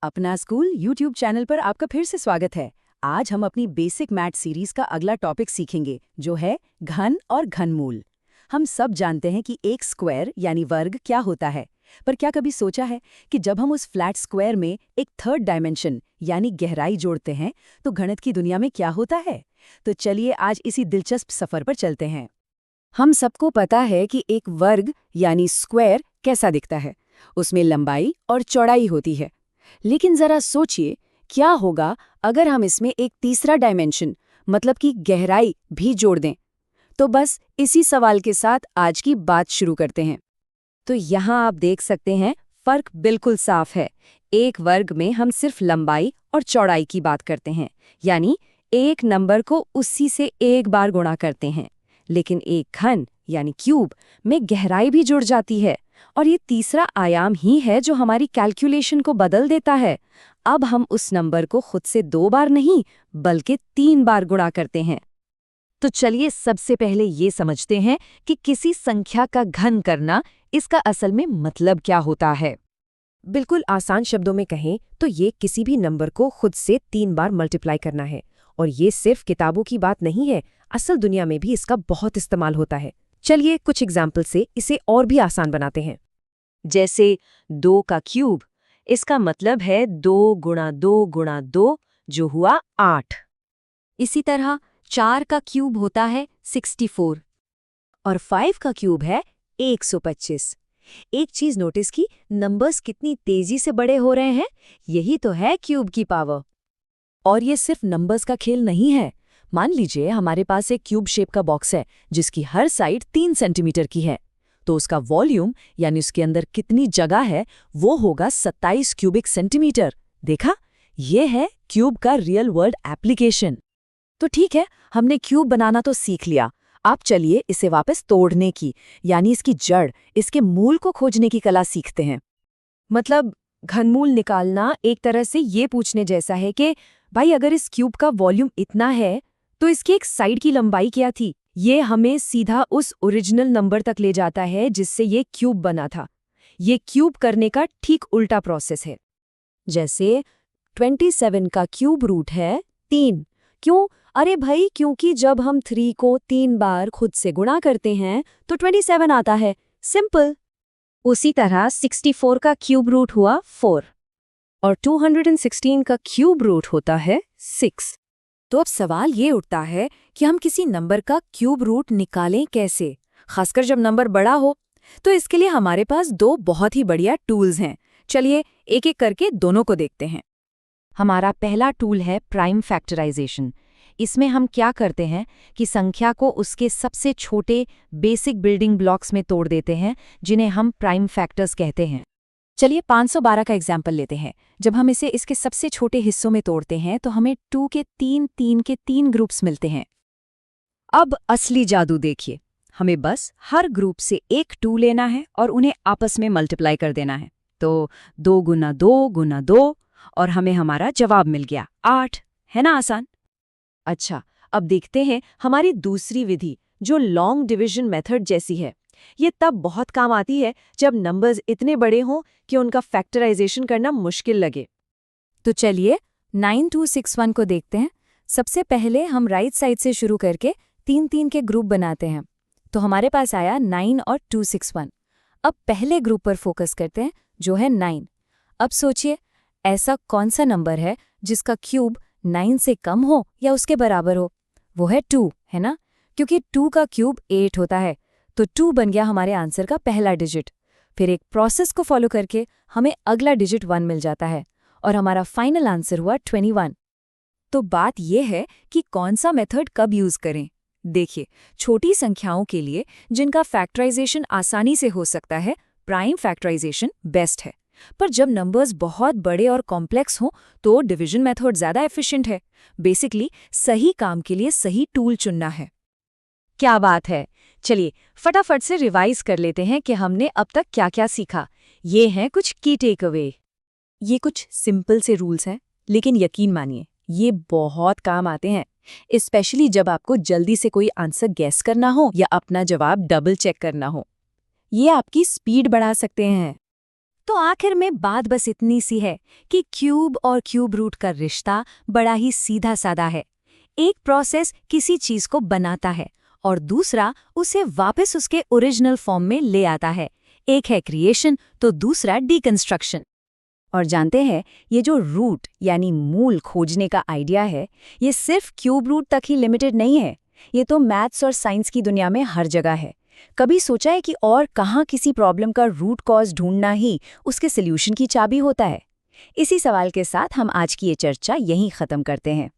अपना school YouTube channel पर आपका फिर से स्वागत है। आज हम अपनी बेसिक मैथ सीरीज का अगला टॉपिक सीखेंगे, जो है घन और घनमूल। हम सब जानते हैं कि एक स्क्वायर यानी वर्ग क्या होता है, पर क्या कभी सोचा है कि जब हम उस फ्लैट स्क्वायर में एक थर्ड डायमेंशन यानी गहराई जोड़ते हैं तो गणित की दुनिया में क्या होता है? तो चलिए आज इसी दिलचस्प सफर पर चलते हैं। हम सबको पता है कि एक वर्ग यानी स्क्वायर कैसा दिखता है। उसमें लंबाई और चौड़ाई होती है। लेकिन जरा सोचिए, क्या होगा अगर हम इसमें एक तीसरा डायमेंशन मतलब कि गहराई भी जोड़ दें? तो बस इसी सवाल के साथ आज की बात शुरू करते हैं। तो यहाँ आप देख सकते हैं, फर्क बिल्कुल साफ है। एक वर्ग में हम सिर्फ लंबाई और चौड़ाई की बात करते हैं, यानी एक नंबर को उसी से एक बार गुणा करते हैं। लेकिन एक घन यानी क्यूब में गहराई भी जुड़ जाती है, और ये तीसरा आयाम ही है जो हमारी कैलकुलेशन को बदल देता है। अब हम उस नंबर को खुद से 2 बार नहीं बल्कि 3 बार गुणा करते हैं। तो चलिए सबसे पहले ये समझते हैं कि किसी संख्या का घन करना, इसका असल में मतलब क्या होता है। बिल्कुल आसान शब्दों में कहें तो ये किसी भी नंबर को खुद से 3 बार मल्टीप्लाई करना है। और ये सिर्फ किताबों की बात नहीं है, असल दुनिया में भी इसका बहुत इस्तेमाल होता है। चलिए कुछ एग्जाम्पल से इसे और भी आसान बनाते हैं। जैसे 2 का क्यूब, इसका मतलब है 2 गुणा 2 गुणा 2 जो हुआ 8। इसी तरह 4 का क्यूब होता है 64 और 5 का क्यूब है 125। एक चीज नोटिस की, नंबर्स कितनी तेजी से बड़े हो रहे हैं। यही तो है क्यूब की पावर। और ये सिर्फ नंबर्स का खेल नहीं है। मान लीजिए हमारे पास एक क्यूब शेप का बॉक्स है जिसकी हर साइड 3 सेंटीमीटर की है, तो उसका वॉल्यूम यानी उसके अंदर कितनी जगह है वो होगा 27 क्यूबिक सेंटीमीटर। देखा, ये है क्यूब का रियल वर्ल्ड एप्लीकेशन। तो ठीक है, हमने क्यूब बनाना तो सीख लिया। अब चलिए इसे वापस तोड़ने की यानी इसकी जड़, इसके मूल को खोजने की कला सीखते हैं। मतलब घनमूल निकालना एक तरह से ये पूछने जैसा है कि भाई अगर इस क्यूब का वॉल्यूम इतना है तो इसकी एक साइड की लंबाई क्या थी। ये हमें सीधा उस ओरिजिनल नंबर तक ले जाता है जिससे ये क्यूब बना था। ये क्यूब करने का ठीक उल्टा प्रोसेस है। जैसे 27 का क्यूब रूट है 3। क्यों? अरे भाई, क्योंकि जब हम 3 को 3 बार खुद से गुणा करते हैं तो 27 आता है। सिंपल। उसी तरह 64 का क्यूब रूट हुआ 4 और 216 का क्यूब रूट होता है 6। तो अब सवाल ये उठता है कि हम किसी नंबर का क्यूब रूट निकालें कैसे, खासकर जब नंबर बड़ा हो। तो इसके लिए हमारे पास 2 बहुत ही बढ़िया टूल्स हैं। चलिए एक एक करके दोनों को देखते हैं। हमारा पहला टूल है प्राइम फैक्टराइजेशन। इसमें हम क्या करते हैं कि संख्या को उसके सबसे छोटे बेसिक बिल्डिंग ब्लॉक्स में तोड़ देते हैं, जिन्हें हम प्राइम फैक्टर्स कहते हैं। चलिए 512 का एग्जाम्पल लेते हैं। जब हम इसे इसके सबसे छोटे हिस्सों में तोड़ते हैं तो हमें 2 के 3 ग्रुप्स मिलते हैं। अब असली जादू देखिए, हमें बस हर ग्रुप से एक 2 लेना है और उन्हें आपस में मल्टीप्लाई कर देना है। तो 2 गुना 2 गुना 2 और हमें हमारा जवाब मिल गया 8। है ना आसान? अच्छा, अब देखते हैं हमारी दूसरी विधि, जो लॉन्ग डिवीजन मेथड जैसी है। ये तब बहुत काम आती है जब नंबर्स इतने बड़े हों कि उनका फैक्टराइजेशन करना मुश्किल लगे। तो चलिए 9261 को देखते हैं। सबसे पहले हम राइट साइड से शुरू करके 3 के ग्रुप बनाते हैं। तो हमारे पास आया 9 और 261। अब पहले ग्रुप पर फोकस करते हैं, जो है 9। अब सोचिए, ऐसा कौन सा नंबर है जिसका क्यूब 9 से कम हो या उसके बराबर हो? वो है 2, है ना? क्योंकि 2 का क्यूब 8 होता है, तो 2 बन गया हमारे आंसर का पहला डिजिट। फिर एक प्रोसेस को फॉलो करके हमें अगला डिजिट 1 मिल जाता है और हमारा फाइनल आंसर हुआ 21। तो बात यह है कि कौन सा मेथड कब यूज करें। देखिए, छोटी संख्याओं के लिए जिनका फैक्टराइजेशन आसानी से हो सकता है, प्राइम फैक्टराइजेशन बेस्ट है। पर जब नंबर्स बहुत बड़े और कॉम्प्लेक्स हों तो डिवीजन मेथड ज़्यादा एफिशिएंट है। बेसिकली सही काम के लिए सही टूल चुनना है। क्या बात है! चलिए फटाफट से रिवाइज कर लेते हैं कि हमने अब तक क्या क्या सीखा। ये हैं कुछ की टेक अवे। ये कुछ सिंपल से रूल्स हैं, लेकिन यकीन मानिए ये बहुत काम आते हैं, स्पेशली जब आपको जल्दी से कोई आंसर गैस करना हो या अपना जवाब डबल चेक करना हो। ये आपकी स्पीड बढ़ा सकते हैं। तो आखिर में बात बस इतनी सी है कि क्यूब और क्यूब रूट का रिश्ता बड़ा ही सीधा साधा है। एक प्रोसेस किसी चीज को बनाता है और दूसरा उसे वापस उसके ओरिजिनल फॉर्म में ले आता है। एक है क्रिएशन तो दूसरा डिकंस्ट्रक्शन। और जानते हैं, ये जो रूट यानी मूल खोजने का आइडिया है, ये सिर्फ क्यूब रूट तक ही लिमिटेड नहीं है। ये तो मैथ्स और साइंस की दुनिया में हर जगह है। कभी सोचा है कि और कहाँ किसी प्रॉब्लम का रूट कॉज ढूंढना ही उसके सॉल्यूशन की चाबी होता है? इसी सवाल के साथ हम आज की ये चर्चा यहीं खत्म करते हैं।